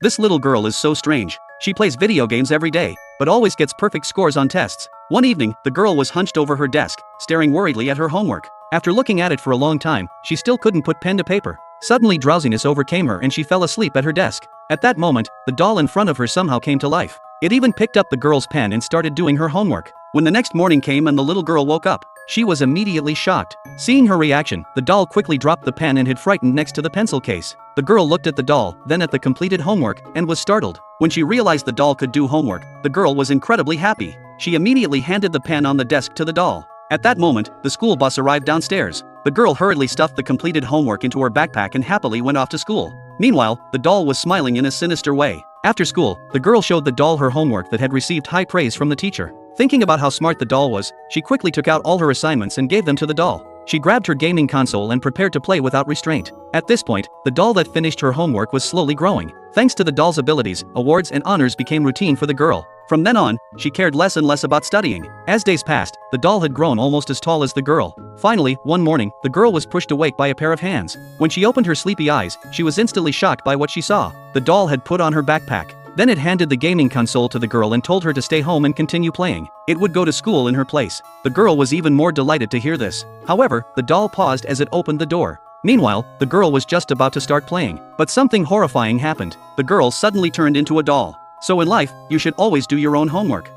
This little girl is so strange. She plays video games every day, but always gets perfect scores on tests. One evening, the girl was hunched over her desk, staring worriedly at her homework. After looking at it for a long time, she still couldn't put pen to paper. Suddenly drowsiness overcame her and she fell asleep at her desk. At that moment, the doll in front of her somehow came to life. It even picked up the girl's pen and started doing her homework. When the next morning came and the little girl woke up, she was immediately shocked. Seeing her reaction, the doll quickly dropped the pen and hid frightened next to the pencil case. The girl looked at the doll, then at the completed homework, and was startled. When she realized the doll could do homework, the girl was incredibly happy. She immediately handed the pen on the desk to the doll. At that moment, the school bus arrived downstairs. The girl hurriedly stuffed the completed homework into her backpack and happily went off to school. Meanwhile, the doll was smiling in a sinister way. After school, the girl showed the doll her homework that had received high praise from the teacher. Thinking about how smart the doll was, she quickly took out all her assignments and gave them to the doll. She grabbed her gaming console and prepared to play without restraint. At this point, the doll that finished her homework was slowly growing. Thanks to the doll's abilities, awards and honors became routine for the girl. From then on, she cared less and less about studying. As days passed, the doll had grown almost as tall as the girl. Finally, one morning, the girl was pushed awake by a pair of hands. When she opened her sleepy eyes, she was instantly shocked by what she saw. The doll had put on her backpack. Then it handed the gaming console to the girl and told her to stay home and continue playing. It would go to school in her place. The girl was even more delighted to hear this. However, the doll paused as it opened the door. Meanwhile, the girl was just about to start playing. But something horrifying happened. The girl suddenly turned into a doll. So in life, you should always do your own homework.